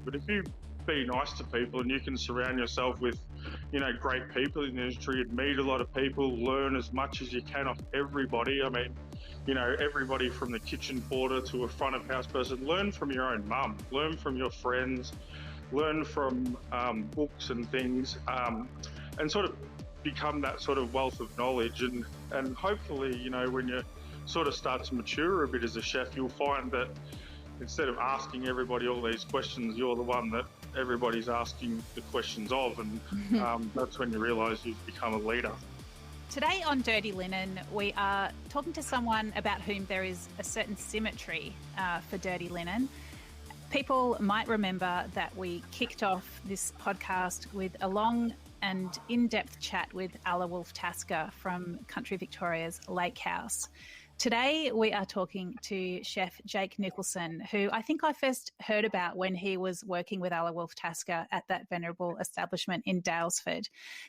But if you be nice to people and you can surround yourself with, great people in the industry and meet a lot of people, learn as much as you can off everybody. I mean, everybody from the kitchen porter to a front of house person, learn from your own mum, learn from your friends, learn from books and things, and sort of become that sort of wealth of knowledge. And hopefully, when you sort of start to mature a bit as a chef, you'll find that instead of asking everybody all these questions, you're the one that everybody's asking the questions of. And that's when you realise you've become a leader. Today on Dirty Linen, we are talking to someone about whom there is a certain symmetry for Dirty Linen. People might remember that we kicked off this podcast with a long and in-depth chat with Alla Wolf-Tasker from Country Victoria's Lake House. Today we are talking to Chef Jake Nicolson, who I think I first heard about when he was working with Alla Wolf-Tasker at that venerable establishment in Daylesford.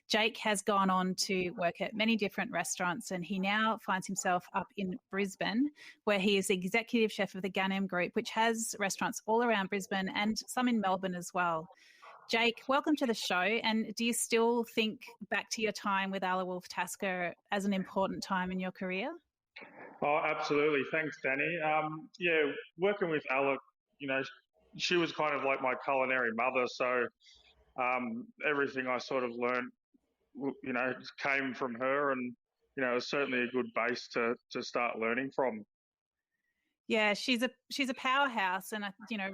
Jake has gone on to work at many different restaurants, and he now finds himself up in Brisbane, where he is executive chef of the Ghanem Group, which has restaurants all around Brisbane and some in Melbourne as well. Jake, welcome to the show. And do you still think back to your time with Alla Wolf-Tasker as an important time in your career? Oh, absolutely. Thanks, Dani. Working with Alla, she was kind of like my culinary mother. So everything I sort of learned, came from her, and, it was certainly a good base to start learning from. Yeah, she's a powerhouse, and,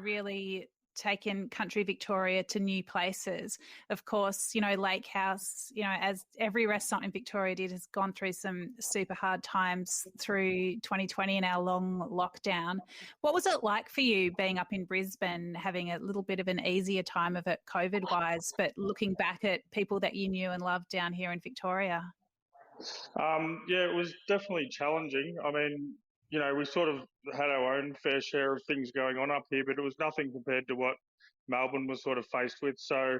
really taken Country Victoria to new places. Of course, Lake House, as every restaurant in Victoria did, has gone through some super hard times through 2020 and our long lockdown. What was it like for you being up in Brisbane, having a little bit of an easier time of it COVID-wise, but looking back at people that you knew and loved down here in Victoria? It was definitely challenging. I mean, we sort of had our own fair share of things going on up here, but it was nothing compared to what Melbourne was sort of faced with. So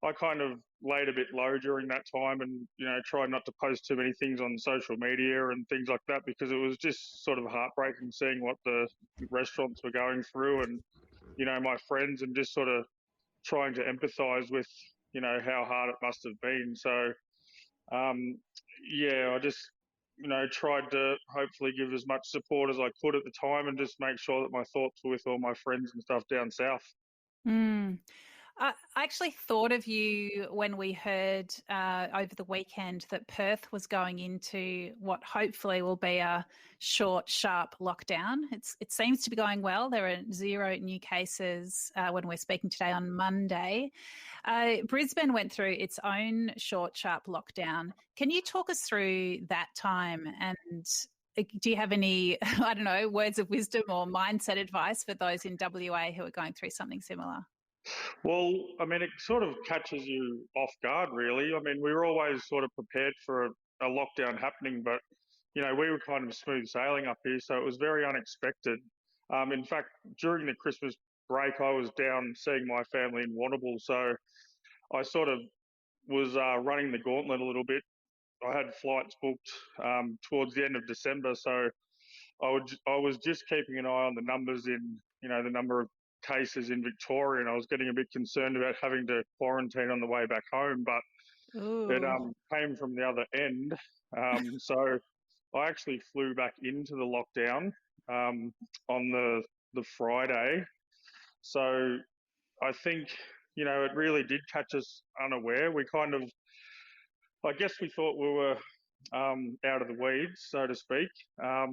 I kind of laid a bit low during that time and, tried not to post too many things on social media and things like that, because it was just sort of heartbreaking seeing what the restaurants were going through and, my friends, and just sort of trying to empathise with, how hard it must have been. So, I just, tried to hopefully give as much support as I could at the time and just make sure that my thoughts were with all my friends and stuff down south. I actually thought of you when we heard over the weekend that Perth was going into what hopefully will be a short, sharp lockdown. It seems to be going well. There are 0 new cases when we're speaking today on Monday. Brisbane went through its own short, sharp lockdown. Can you talk us through that time, and do you have any, words of wisdom or mindset advice for those in WA who are going through something similar? Well, I mean, it sort of catches you off guard, really. I mean, we were always sort of prepared for a lockdown happening, but, we were kind of smooth sailing up here, so it was very unexpected. In fact, during the Christmas break, I was down seeing my family in Warrnambool, so I sort of was running the gauntlet a little bit. I had flights booked towards the end of December, so I was just keeping an eye on the numbers in, the number of cases in Victoria, and I was getting a bit concerned about having to quarantine on the way back home, but it came from the other end. So I actually flew back into the lockdown on the Friday. So I think, it really did catch us unaware. We kind of, I guess we thought we were out of the weeds, so to speak. I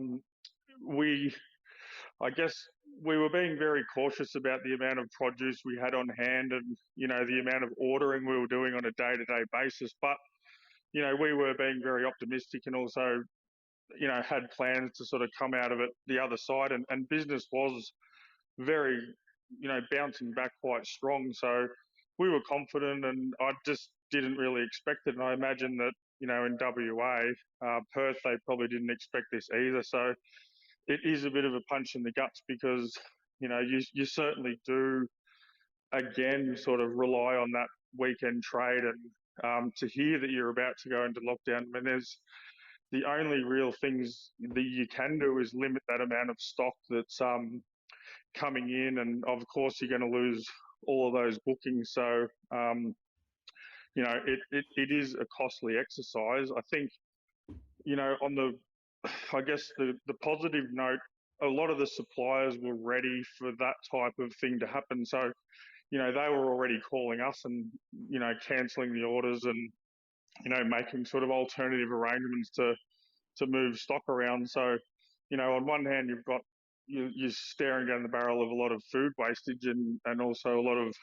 guess we were being very cautious about the amount of produce we had on hand and, the amount of ordering we were doing on a day-to-day basis. But, we were being very optimistic and also, had plans to sort of come out of it the other side. And business was very, bouncing back quite strong. So we were confident, and I just didn't really expect it. And I imagine that, in WA, Perth, they probably didn't expect this either. So it is a bit of a punch in the guts because, you certainly do, again, sort of rely on that weekend trade. And to hear that you're about to go into lockdown, I mean, there's the only real things that you can do is limit that amount of stock that's coming in, and of course you're going to lose all of those bookings. So, it is a costly exercise. I think, on I guess the positive note, a lot of the suppliers were ready for that type of thing to happen. So, they were already calling us and, cancelling the orders and, making sort of alternative arrangements to move stock around. So, on one hand, you're staring down the barrel of a lot of food wastage and also a lot of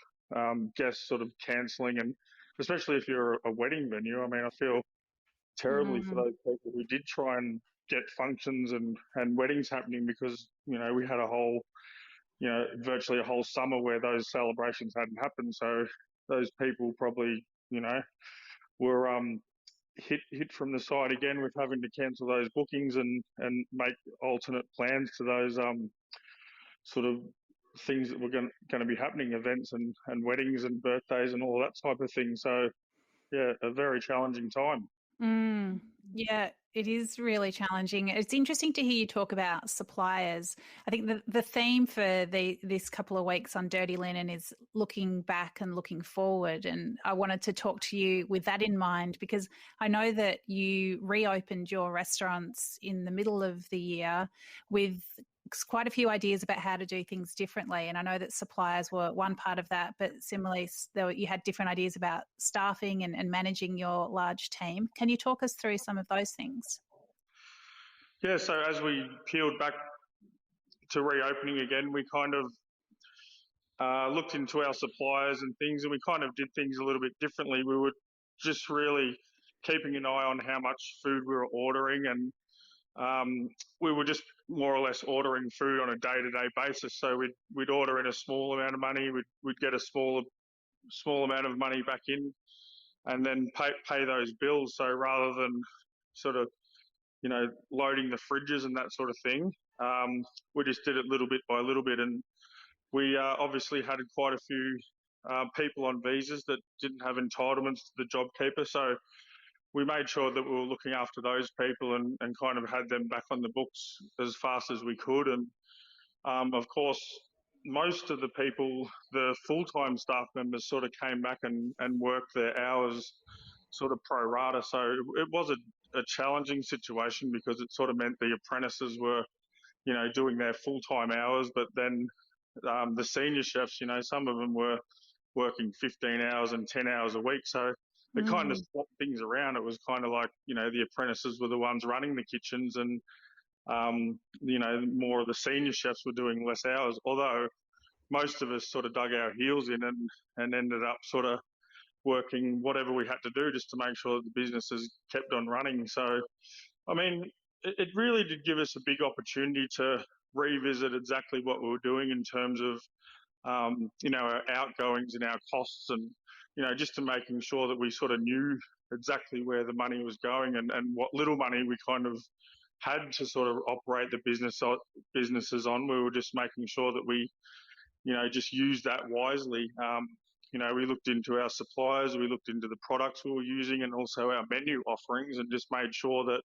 guests sort of cancelling, and especially if you're a wedding venue. I mean, I feel terribly for those people who did try and get functions and weddings happening, because, we had a whole, virtually a whole summer where those celebrations hadn't happened. So those people probably, were hit from the side again with having to cancel those bookings and make alternate plans to those sort of things that were going to be happening, events and weddings and birthdays and all that type of thing. So, yeah, a very challenging time. Yeah, it is really challenging. It's interesting to hear you talk about suppliers. I think the theme for this couple of weeks on Dirty Linen is looking back and looking forward. And I wanted to talk to you with that in mind, because I know that you reopened your restaurants in the middle of the year with quite a few ideas about how to do things differently. And I know that suppliers were one part of that, but similarly, you had different ideas about staffing and managing your large team. Can you talk us through some of those things? Yeah, so as we peeled back to reopening again, we kind of looked into our suppliers and things, and we kind of did things a little bit differently. We were just really keeping an eye on how much food we were ordering, and we were just more or less ordering food on a day-to-day basis. So we'd order in a small amount of money, we'd get a small amount of money back in, and then pay those bills. So rather than sort of, loading the fridges and that sort of thing, we just did it little bit by little bit. And we obviously had quite a few people on visas that didn't have entitlements to the JobKeeper. So we made sure that we were looking after those people and kind of had them back on the books as fast as we could. And of course, most of the people, the full-time staff members, sort of came back and worked their hours sort of pro rata. So it was a challenging situation, because it sort of meant the apprentices were, doing their full-time hours, but then the senior chefs, some of them were working 15 hours and 10 hours a week. So it kind of swapped things around. It was kind of like, the apprentices were the ones running the kitchens, and, more of the senior chefs were doing less hours, although most of us sort of dug our heels in and ended up sort of working whatever we had to do just to make sure that the businesses kept on running. So, I mean, it really did give us a big opportunity to revisit exactly what we were doing in terms of, our outgoings and our costs, and, just to making sure that we sort of knew exactly where the money was going and what little money we kind of had to sort of operate the businesses on. We were just making sure that we, just used that wisely. We looked into our suppliers, we looked into the products we were using, and also our menu offerings, and just made sure that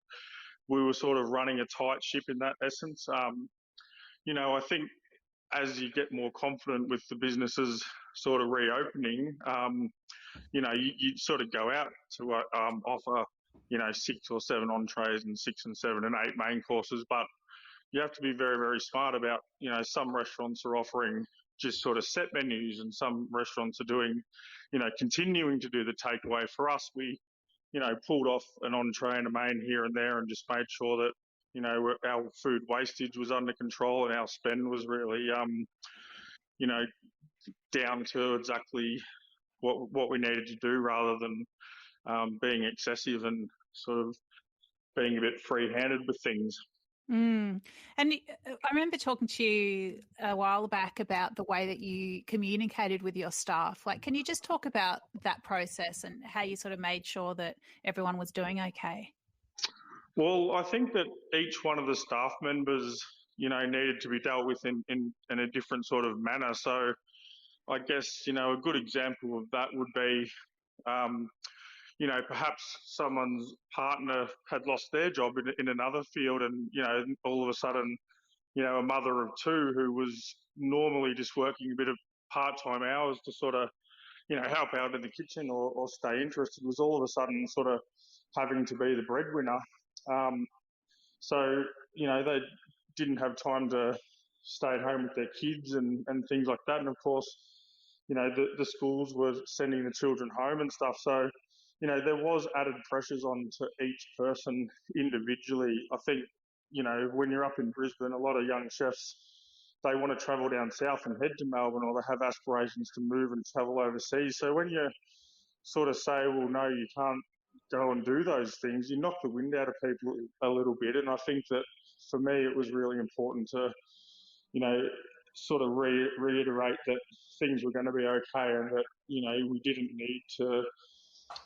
we were sort of running a tight ship in that essence. I think as you get more confident with the businesses sort of reopening, you sort of go out to offer, 6 or 7 entrees and 6 and 7 and 8 main courses. But you have to be very, very smart about, some restaurants are offering just sort of set menus, and some restaurants are doing, continuing to do the takeaway. For us, we, pulled off an entree and a main here and there, and just made sure that, our food wastage was under control and our spend was really, down to exactly what we needed to do, rather than being excessive and sort of being a bit free-handed with things. And I remember talking to you a while back about the way that you communicated with your staff. Like, can you just talk about that process and how you sort of made sure that everyone was doing okay? Well, I think that each one of the staff members, needed to be dealt with in a different sort of manner. So I guess, a good example of that would be, perhaps someone's partner had lost their job in another field, and, all of a sudden, a mother of two who was normally just working a bit of part-time hours to sort of, help out in the kitchen or stay interested, was all of a sudden sort of having to be the breadwinner. So, they didn't have time to stay at home with their kids and things like that. And of course, the schools were sending the children home and stuff. So, there was added pressures on to each person individually. I think, when you're up in Brisbane, a lot of young chefs, they want to travel down south and head to Melbourne, or they have aspirations to move and travel overseas. So when you sort of say, well, no, you can't go and do those things, you knock the wind out of people a little bit. And I think that for me, it was really important to, sort of reiterate that things were going to be okay, and that, we didn't need to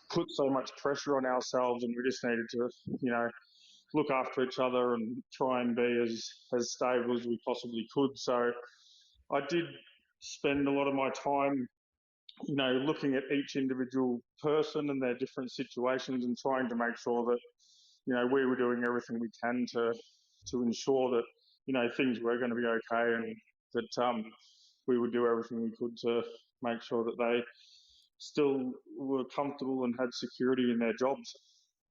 put so much pressure on ourselves, and we just needed to, look after each other and try and be as stable as we possibly could. So I did spend a lot of my time, looking at each individual person and their different situations, and trying to make sure that, we were doing everything we can to ensure that, things were going to be okay, and that we would do everything we could to make sure that they still were comfortable and had security in their jobs.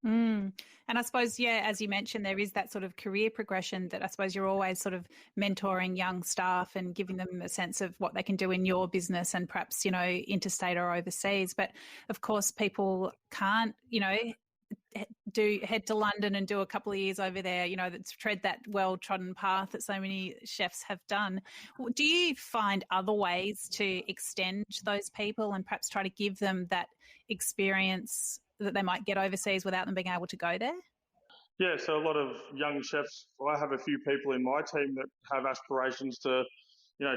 Mm. And I suppose, yeah, as you mentioned, there is that sort of career progression that I suppose you're always sort of mentoring young staff and giving them a sense of what they can do in your business and perhaps, interstate or overseas. But of course, people can't, head to London and do a couple of years over there, that's tread that well-trodden path that so many chefs have done. Do you find other ways to extend those people and perhaps try to give them that experience that they might get overseas without them being able to go there? Yeah, so a lot of young chefs, I have a few people in my team that have aspirations to,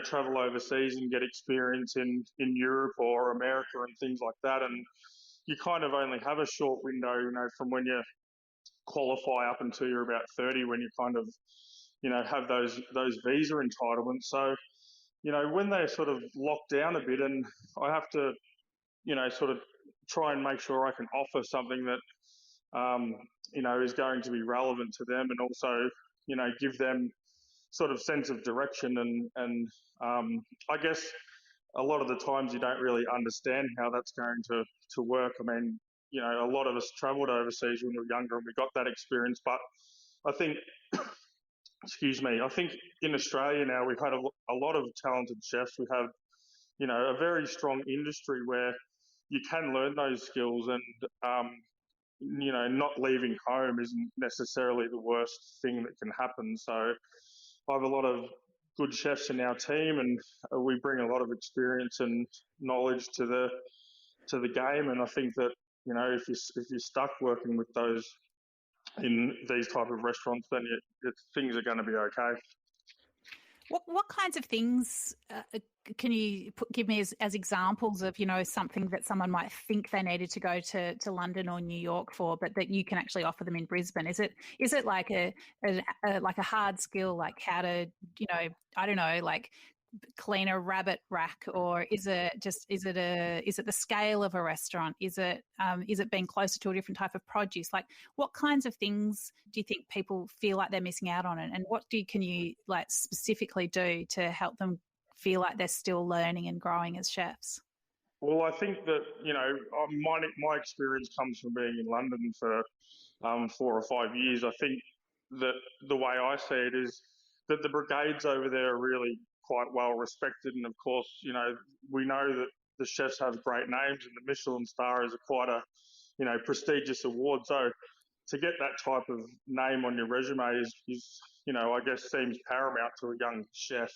travel overseas and get experience in Europe or America and things like that. And you kind of only have a short window, from when you qualify up until you're about 30, when you kind of, have those visa entitlements. So, when they sort of lock down a bit, and I have to, sort of try and make sure I can offer something that, is going to be relevant to them, and also, give them sort of sense of direction. And I guess a lot of the times you don't really understand how that's going to work. I mean, a lot of us travelled overseas when we were younger and we got that experience. But I think, I think in Australia now we've had a lot of talented chefs. We have, a very strong industry where you can learn those skills, and, not leaving home isn't necessarily the worst thing that can happen. So I have a lot of good chefs in our team, and we bring a lot of experience and knowledge to the game. And I think that, if you're stuck working with those in these type of restaurants, then things are going to be okay. What kinds of things can you give me as examples of, something that someone might think they needed to go to London or New York for, but that you can actually offer them in Brisbane? Is it like a hard skill, like how to, I don't know, like clean a rabbit rack, or is it the scale of a restaurant? Is it being closer to a different type of produce? Like, what kinds of things do you think people feel like they're missing out on, and what can you like specifically do to help them feel like they're still learning and growing as chefs? Well, I think that, my experience comes from being in London for 4 or 5 years. I think that the way I see it is that the brigades over there are really quite well respected. And of course, we know that the chefs have great names, and the Michelin star is quite a, prestigious award. So to get that type of name on your resume is I guess seems paramount to a young chef.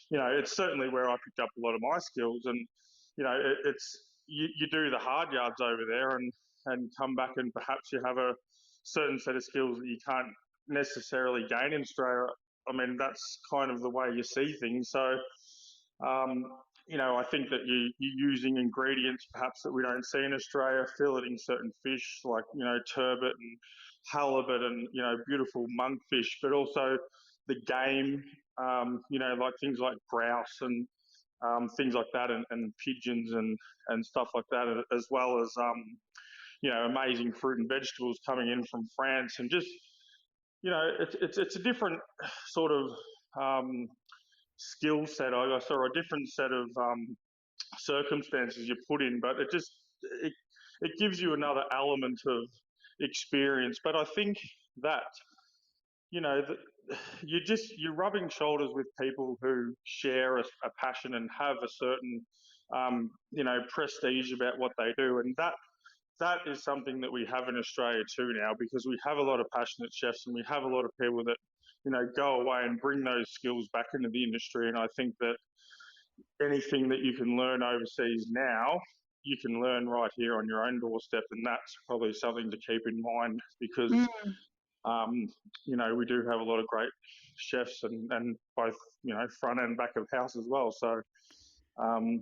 It's certainly where I picked up a lot of my skills, and, it's, you do the hard yards over there and come back, and perhaps you have a certain set of skills that you can't necessarily gain in Australia. I mean, that's kind of the way you see things. So, I think that you're using ingredients perhaps that we don't see in Australia, filleting certain fish like, turbot and halibut and, beautiful monkfish, but also the game, like things like grouse and things like that, and pigeons and stuff like that, as well as, amazing fruit and vegetables coming in from France, and just it's a different sort of skill set, I guess, or a different set of circumstances you put in, but it, it gives you another element of experience. But I think that that you're rubbing shoulders with people who share a passion and have a certain prestige about what they do, and that is something that we have in Australia too now, because we have a lot of passionate chefs and we have a lot of people that go away and bring those skills back into the industry. And I think that anything that you can learn overseas now, you can learn right here on your own doorstep, and that's probably something to keep in mind, because we do have a lot of great chefs and both front and back of house as well. So I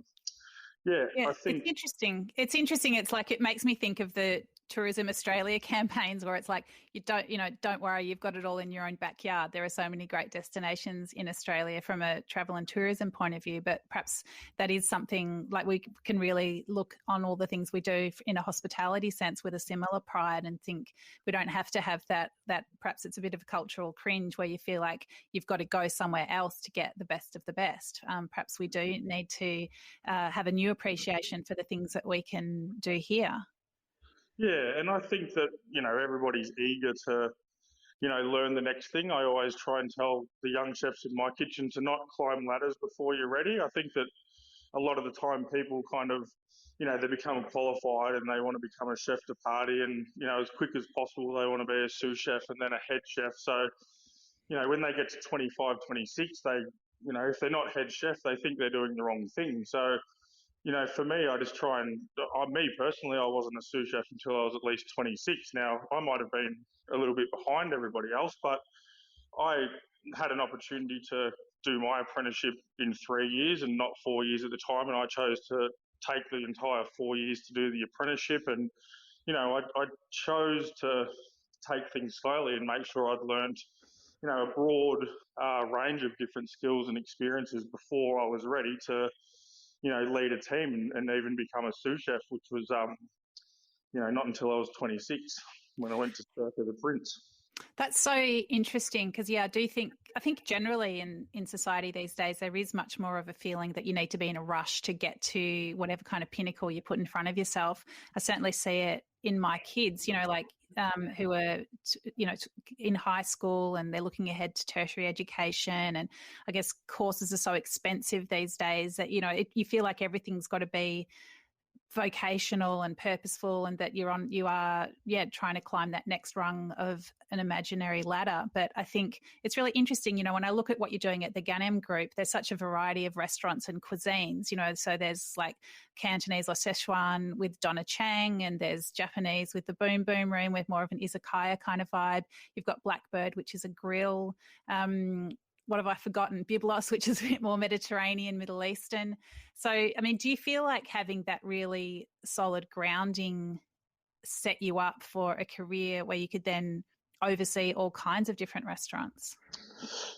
think it's interesting. It's like, it makes me think of the Tourism Australia campaigns where it's like, don't worry, you've got it all in your own backyard. There are so many great destinations in Australia from a travel and tourism point of view, but perhaps that is something like we can really look on all the things we do in a hospitality sense with a similar pride, and think we don't have to have that perhaps it's a bit of a cultural cringe where you feel like you've got to go somewhere else to get the best of the best. Perhaps we do need to have a new appreciation for the things that we can do here. Yeah, and I think that, everybody's eager to, learn the next thing. I always try and tell the young chefs in my kitchen to not climb ladders before you're ready. I think that a lot of the time people kind of, they become qualified and they want to become a chef de partie, and, as quick as possible, they want to be a sous chef and then a head chef. So, when they get to 25, 26, they, if they're not head chef, they think they're doing the wrong thing. So, for me, I just try and, me personally, I wasn't a sous chef until I was at least 26. Now, I might have been a little bit behind everybody else, but I had an opportunity to do my apprenticeship in 3 years and not 4 years at the time, and I chose to take the entire 4 years to do the apprenticeship. And, I chose to take things slowly and make sure I'd learned, a broad range of different skills and experiences before I was ready to lead a team and even become a sous chef, which was, not until I was 26 when I went to Circa the Prince. That's so interesting, because, I think generally in society these days, there is much more of a feeling that you need to be in a rush to get to whatever kind of pinnacle you put in front of yourself. I certainly see it in my kids, who are, in high school, and they're looking ahead to tertiary education. And I guess courses are so expensive these days that, you feel like everything's got to be vocational and purposeful, and that you are trying to climb that next rung of an imaginary ladder. But I think it's really interesting, when I look at what you're doing at the Ghanem Group, there's such a variety of restaurants and cuisines, so there's like Cantonese or Szechuan with Donna Chang, and there's Japanese with the Boom Boom Room with more of an izakaya kind of vibe. You've got Blackbird, which is a grill. What have I forgotten? Byblos, which is a bit more Mediterranean, Middle Eastern. So, I mean, do you feel like having that really solid grounding set you up for a career where you could then oversee all kinds of different restaurants?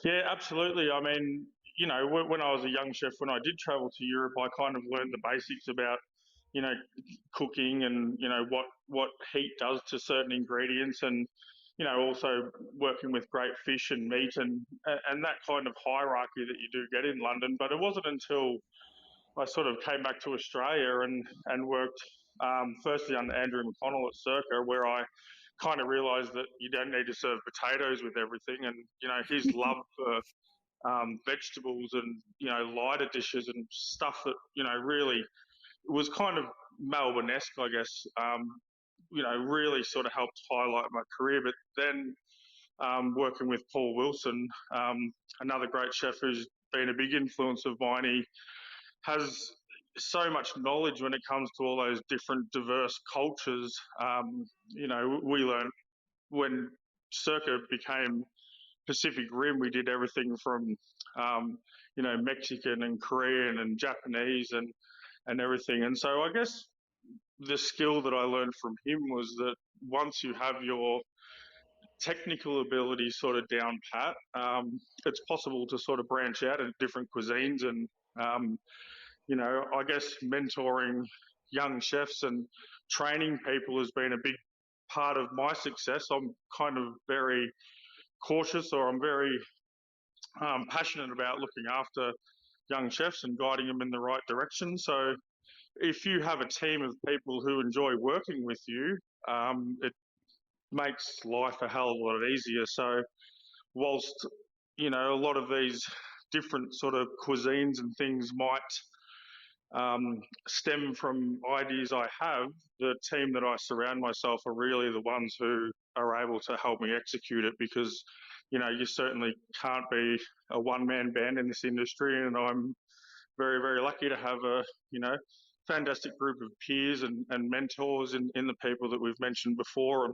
Yeah, absolutely. I mean, when I was a young chef, when I did travel to Europe, I kind of learned the basics about, cooking and, what heat does to certain ingredients, and also working with great fish and meat and that kind of hierarchy that you do get in London. But it wasn't until I sort of came back to Australia and worked firstly under Andrew McConnell at Circa, where I kind of realised that you don't need to serve potatoes with everything, and his love for vegetables and lighter dishes and stuff that really was kind of Melbourne-esque, I guess. Really sort of helped highlight my career. But then working with Paul Wilson, another great chef who's been a big influence of mine, he has so much knowledge when it comes to all those different diverse cultures. We learned when Circa became Pacific Rim, we did everything from, Mexican and Korean and Japanese and everything. And so I guess the skill that I learned from him was that once you have your technical ability sort of down pat, it's possible to sort of branch out into different cuisines. And, I guess mentoring young chefs and training people has been a big part of my success. I'm kind of very cautious, or I'm very passionate about looking after young chefs and guiding them in the right direction. So if you have a team of people who enjoy working with you, it makes life a hell of a lot easier. So whilst, a lot of these different sort of cuisines and things might stem from ideas I have, the team that I surround myself are really the ones who are able to help me execute it, because, you certainly can't be a one-man band in this industry, and I'm very, very lucky to have a, fantastic group of peers and mentors in the people that we've mentioned before,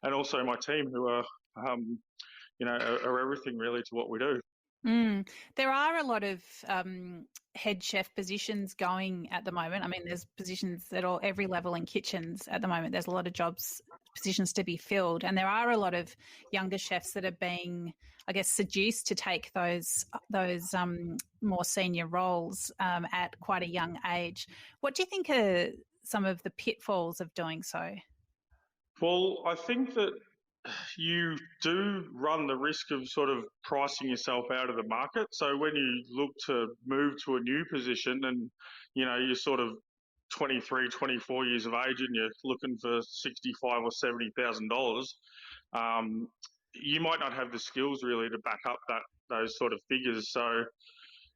and also my team who are, are everything really to what we do. There are a lot of head chef positions going at the moment. I mean, there's positions at every level in kitchens at the moment. There's a lot of positions to be filled, and there are a lot of younger chefs that are being, I guess, seduced to take those more senior roles at quite a young age. What do you think are some of the pitfalls of doing so? Well, I think that you do run the risk of sort of pricing yourself out of the market. So when you look to move to a new position and, you're sort of 23, 24 years of age and you're looking for $65,000 or $70,000, you might not have the skills really to back up those sort of figures. So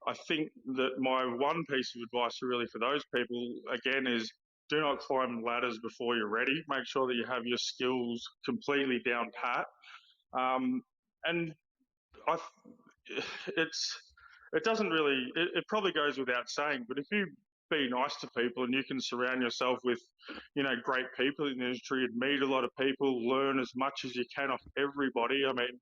I think that my one piece of advice really for those people, again, is do not climb ladders before you're ready. Make sure that you have your skills completely down pat. And it doesn't really, it probably goes without saying, but if you be nice to people and you can surround yourself with, great people in the industry and meet a lot of people, learn as much as you can off everybody. I mean,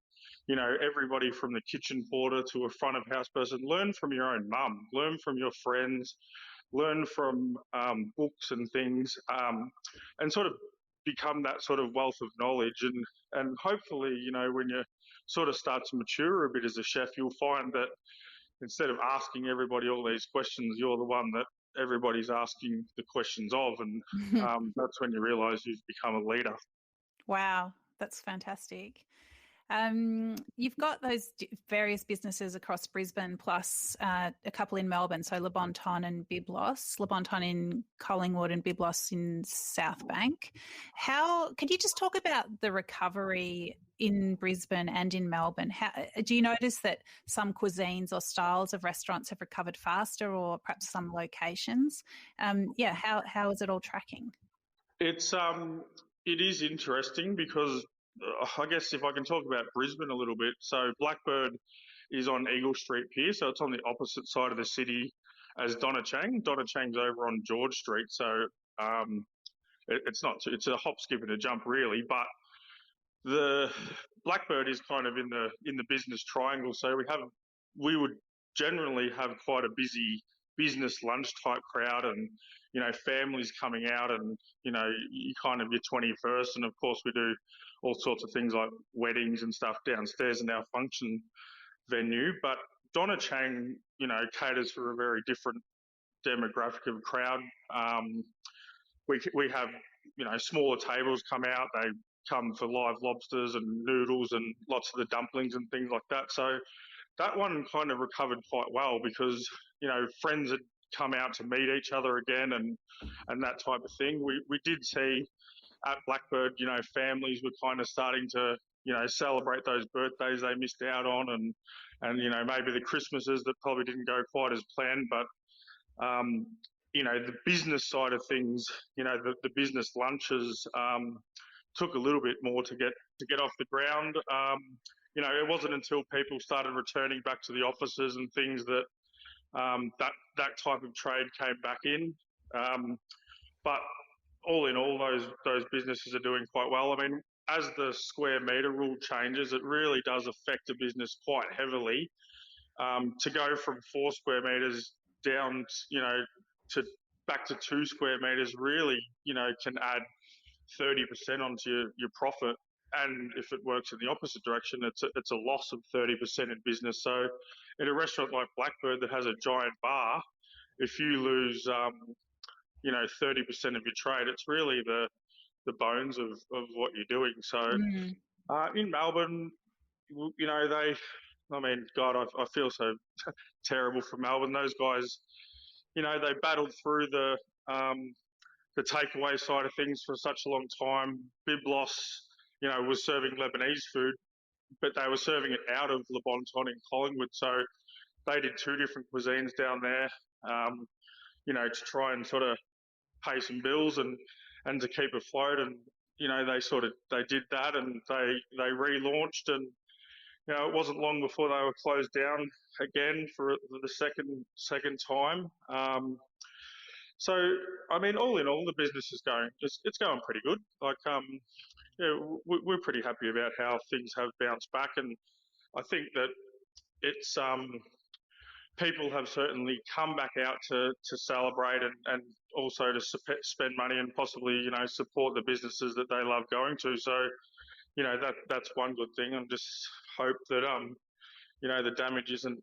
everybody from the kitchen porter to a front of house person, learn from your own mum, learn from your friends, learn from books and things, and sort of become that sort of wealth of knowledge. And hopefully, when you sort of start to mature a bit as a chef, you'll find that instead of asking everybody all these questions, you're the one that everybody's asking the questions of. And that's when you realise you've become a leader. Wow, that's fantastic. You've got those various businesses across Brisbane, plus a couple in Melbourne, so Le Bon Ton and Byblos, Le Bon Ton in Collingwood and Byblos in South Bank. Could you just talk about the recovery in Brisbane and in Melbourne? Do you notice that some cuisines or styles of restaurants have recovered faster, or perhaps some locations? How is it all tracking? It is interesting because I guess if I can talk about Brisbane a little bit. So Blackbird is on Eagle Street Pier, so it's on the opposite side of the city as Donna Chang. Donna Chang's over on George Street, so it's a hop, skip and a jump really. But the Blackbird is kind of in the business triangle, so we would generally have quite a busy business lunch type crowd, and families coming out, and you kind of your 21st, and of course we do all sorts of things like weddings and stuff downstairs in our function venue. But Donna Chang, caters for a very different demographic of crowd. We have smaller tables come out. They come for live lobsters and noodles and lots of the dumplings and things like that. So that one kind of recovered quite well because friends had come out to meet each other again and that type of thing. We did see at Blackbird, families were kind of starting to, celebrate those birthdays they missed out on, and maybe the Christmases that probably didn't go quite as planned. But the business side of things, the business lunches took a little bit more to get off the ground. It wasn't until people started returning back to the offices and things that that type of trade came back in. But all in all, those businesses are doing quite well. I mean, as the square metre rule changes, it really does affect a business quite heavily. To go from 4 square metres down, to back to 2 square metres really, can add 30% onto your profit. And if it works in the opposite direction, it's a loss of 30% in business. So in a restaurant like Blackbird that has a giant bar, if you lose 30% of your trade, it's really the bones of what you're doing. So in Melbourne, you know, I mean, God, I feel so terrible for Melbourne. Those guys, you know, they battled through the takeaway side of things for such a long time. Byblos, you know, was serving Lebanese food, but they were serving it out of Le Bon Ton in Collingwood. So they did two different cuisines down there, you know, to try and sort of pay some bills and to keep afloat. And, you know, they did that, and they relaunched, and, you know, it wasn't long before they were closed down again for the second time. So, I mean, all in all, the business is it's going pretty good. Like, yeah, we're pretty happy about how things have bounced back, and I think that it's people have certainly come back out to celebrate and also to spend money and possibly, you know, support the businesses that they love going to. So, you know, that's one good thing. And just hope that you know, the damage isn't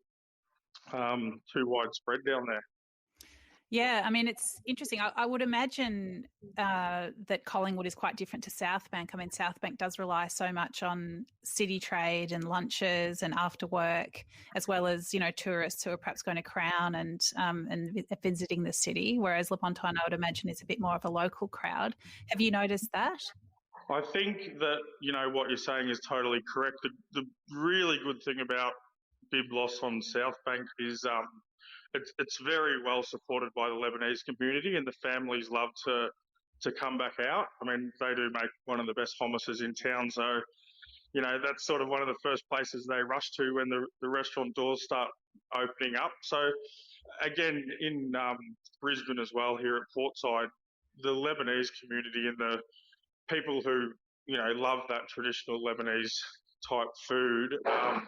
too widespread down there. Yeah, I mean, it's interesting. I would imagine that Collingwood is quite different to Southbank. I mean, Southbank does rely so much on city trade and lunches and after work, as well as, you know, tourists who are perhaps going to Crown and visiting the city, whereas Le Bon Ton, I would imagine, is a bit more of a local crowd. Have you noticed that? I think that, you know, what you're saying is totally correct. The really good thing about Byblos on Southbank is it's very well supported by the Lebanese community, and the families love to come back out. I mean, they do make one of the best hummuses in town, so, you know, that's sort of one of the first places they rush to when the restaurant doors start opening up. So, again, in Brisbane as well, here at Portside, the Lebanese community and the people who, you know, love that traditional Lebanese type food,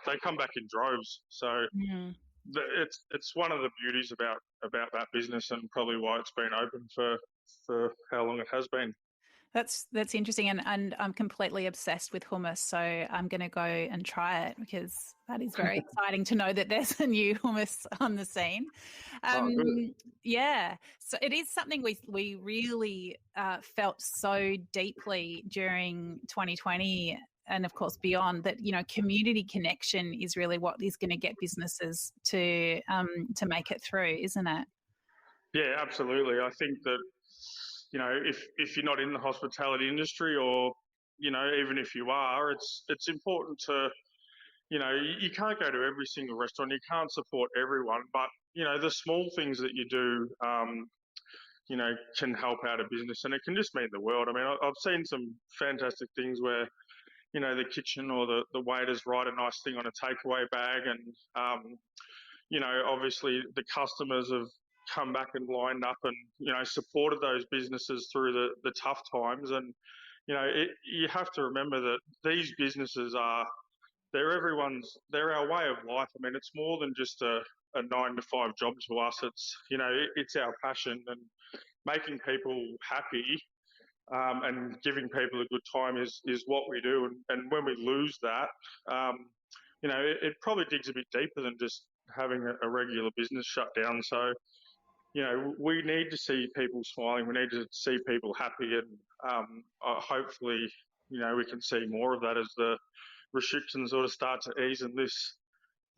they come back in droves. So. Mm. It's one of the beauties about that business, and probably why it's been open for how long it has been. That's interesting, and I'm completely obsessed with hummus, so I'm going to go and try it, because that is very exciting to know that there's a new hummus on the scene. Yeah, so it is something we really felt so deeply during 2020. And of course beyond that, you know, community connection is really what is going to get businesses to make it through, isn't it? Yeah, absolutely. I think that, you know, if you're not in the hospitality industry, or, you know, even if you are, it's important to, you know, you can't go to every single restaurant, you can't support everyone, but, you know, the small things that you do, you know, can help out a business, and it can just mean the world. I mean, I've seen some fantastic things where, you know, the kitchen or the waiters write a nice thing on a takeaway bag, and, you know, obviously the customers have come back and lined up and, you know, supported those businesses through the tough times. And, you know, you have to remember that these businesses they're our way of life. I mean, it's more than just a 9-to-5 job to us. It's, you know, it's our passion, and making people happy and giving people a good time is what we do. And when we lose that, you know, it probably digs a bit deeper than just having a regular business shut down. So, you know, we need to see people smiling. We need to see people happy, and hopefully, you know, we can see more of that as the restrictions sort of start to ease and this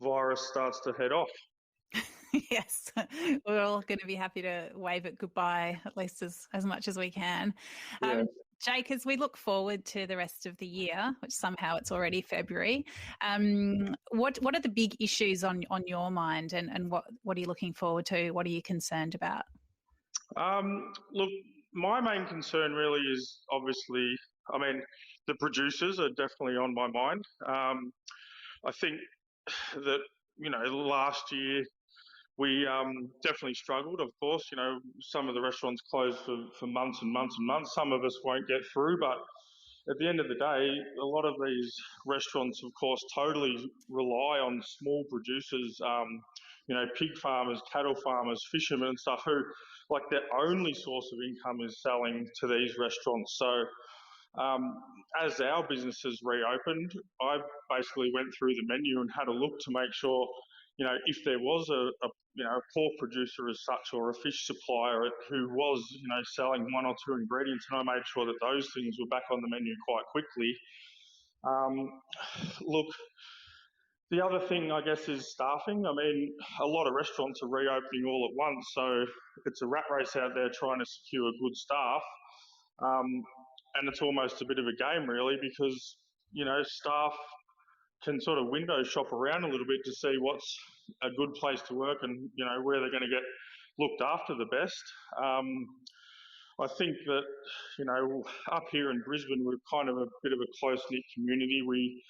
virus starts to head off. Yes, we're all going to be happy to wave it goodbye, at least as much as we can. Yeah. Jake, as we look forward to the rest of the year, which somehow it's already February, what are the big issues on your mind, and what are you looking forward to? What are you concerned about? Look, my main concern really is obviously, I mean, the producers are definitely on my mind. I think that, you know, last year we definitely struggled. Of course, you know, some of the restaurants closed for months and months and months. Some of us won't get through, but at the end of the day, a lot of these restaurants, of course, totally rely on small producers, you know, pig farmers, cattle farmers, fishermen and stuff, who, like, their only source of income is selling to these restaurants. So as our businesses reopened, I basically went through the menu and had a look to make sure, you know, if there was a you know, a pork producer as such, or a fish supplier who was, you know, selling one or two ingredients, and I made sure that those things were back on the menu quite quickly. Um, look, the other thing, I guess, is staffing. I mean, a lot of restaurants are reopening all at once, so it's a rat race out there trying to secure good staff. And it's almost a bit of a game, really, because, staff can sort of window shop around a little bit to see what's a good place to work and, where they're going to get looked after the best. I think that, up here in Brisbane, we're kind of a bit of a close-knit community. We,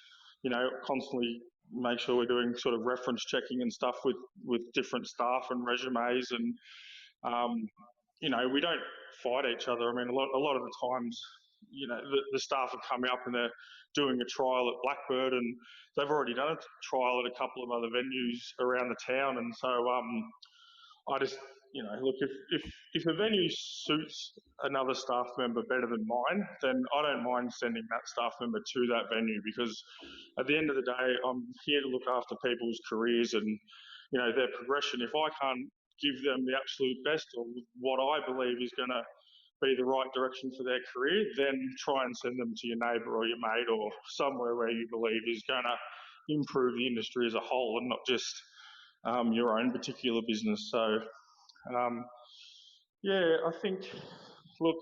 constantly make sure we're doing sort of reference checking and stuff with different staff and resumes, and we don't fight each other. I mean, a lot of the times, the staff have come up and they're doing a trial at Blackbird, and they've already done a trial at a couple of other venues around the town, and so I just, look, if a venue suits another staff member better than mine, then I don't mind sending that staff member to that venue, because at the end of the day, I'm here to look after people's careers and, their progression. If I can't give them the absolute best or what I believe is going to be the right direction for their career, then try and send them to your neighbour or your mate or somewhere where you believe is going to improve the industry as a whole and not just your own particular business. So, I think, look,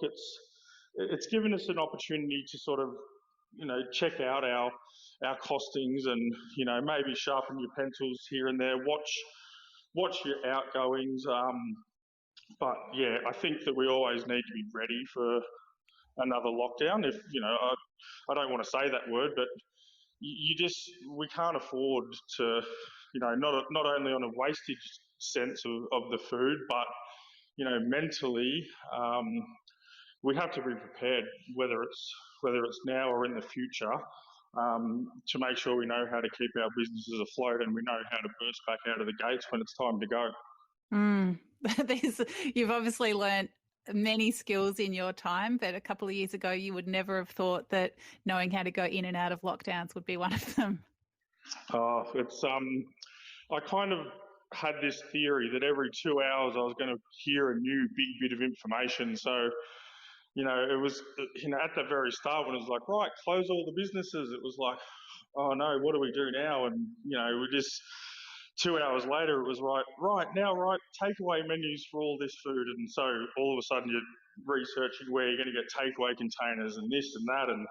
it's given us an opportunity to sort of, check out our costings and, maybe sharpen your pencils here and there, watch your outgoings. But yeah, I think that we always need to be ready for another lockdown. If, I don't want to say that word, but we can't afford to, not only on a wastage sense of the food, but, mentally, we have to be prepared, whether it's now or in the future, to make sure we know how to keep our businesses afloat and we know how to burst back out of the gates when it's time to go. You've obviously learnt many skills in your time, but a couple of years ago you would never have thought that knowing how to go in and out of lockdowns would be one of them. I kind of had this theory that every 2 hours I was going to hear a new big bit of information. So, it was, at the very start when it was like, right, close all the businesses, it was like, oh no, what do we do now? And, we just, 2 hours later, it was right, takeaway menus for all this food. And so all of a sudden you're researching where you're going to get takeaway containers and this and that. And,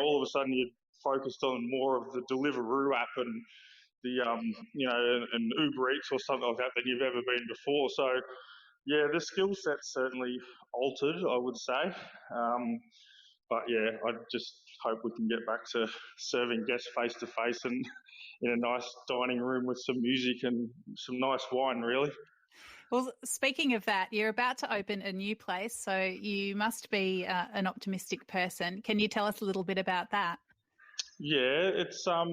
all of a sudden you're focused on more of the Deliveroo app and the, and Uber Eats or something like that than you've ever been before. So, yeah, the skill set's certainly altered, I would say. But yeah, I just hope we can get back to serving guests face to face and in a nice dining room with some music and some nice wine, really. Well, speaking of that, you're about to open a new place, so you must be an optimistic person. Can you tell us a little bit about that? Yeah, it's so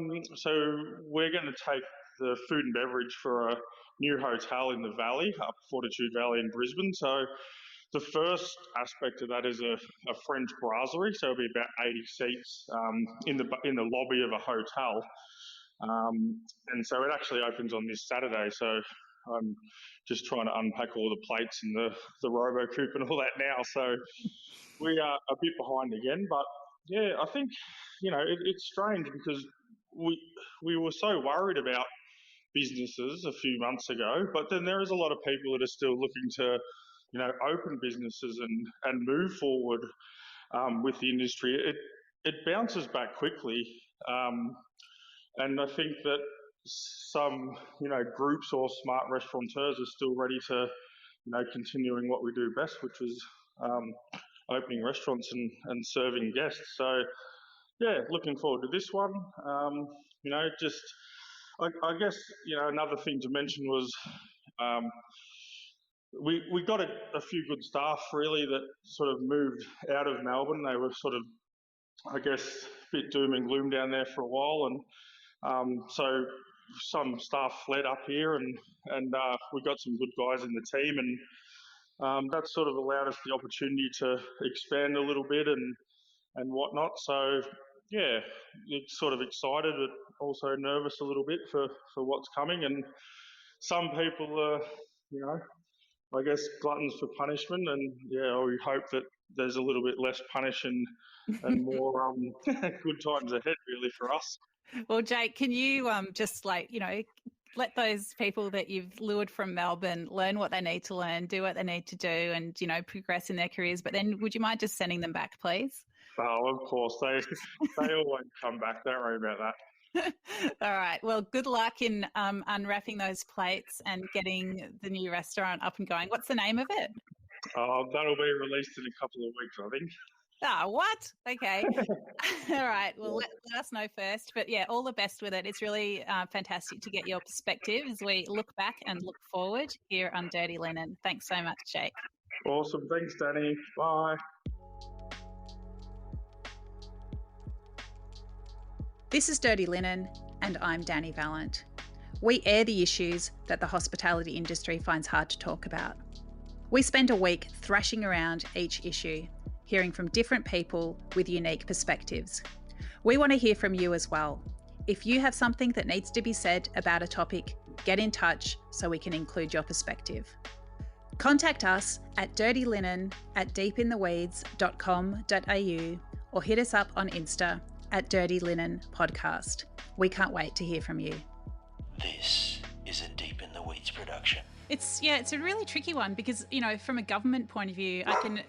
we're going to take the food and beverage for a new hotel in the valley, up Fortitude Valley in Brisbane. So the first aspect of that is a French brasserie, so it'll be about 80 seats in the lobby of a hotel. And so it actually opens on this Saturday. So I'm just trying to unpack all the plates and the robo coop and all that now. So we are a bit behind again, but yeah, I think, it's strange because we were so worried about businesses a few months ago, but then there is a lot of people that are still looking to, open businesses and move forward with the industry. It bounces back quickly. And I think that some, groups or smart restaurateurs are still ready to, continuing what we do best, which is opening restaurants and serving guests. So, yeah, looking forward to this one. I guess, another thing to mention was we got a few good staff, really, that sort of moved out of Melbourne. They were sort of, I guess, a bit doom and gloom down there for a while, and so some staff fled up here, and we got some good guys in the team, and that sort of allowed us the opportunity to expand a little bit and whatnot. So yeah, it's sort of excited, but also nervous a little bit for what's coming. And some people are, I guess, gluttons for punishment, and we hope that there's a little bit less punishing and more good times ahead, really, for us. Well, Jake, can you just let those people that you've lured from Melbourne learn what they need to learn, do what they need to do, and progress in their careers? But then, would you mind just sending them back, please? Oh, of course, they always come back. Don't worry about that. All right. Well, good luck in unwrapping those plates and getting the new restaurant up and going. What's the name of it? That'll be released in a couple of weeks, I think. What? Okay. All right. Well, let us know first. But yeah, all the best with it. It's really fantastic to get your perspective as we look back and look forward here on Dirty Linen. Thanks so much, Jake. Awesome. Thanks, Dani. Bye. This is Dirty Linen, and I'm Dani Valent. We air the issues that the hospitality industry finds hard to talk about. We spend a week thrashing around each issue, hearing from different people with unique perspectives. We want to hear from you as well. If you have something that needs to be said about a topic, get in touch so we can include your perspective. Contact us at dirtylinen@deepintheweeds.com.au or hit us up on Insta at Dirty Linen Podcast. We can't wait to hear from you. This is a Deep in the Weeds production. It's a really tricky one because, from a government point of view, I can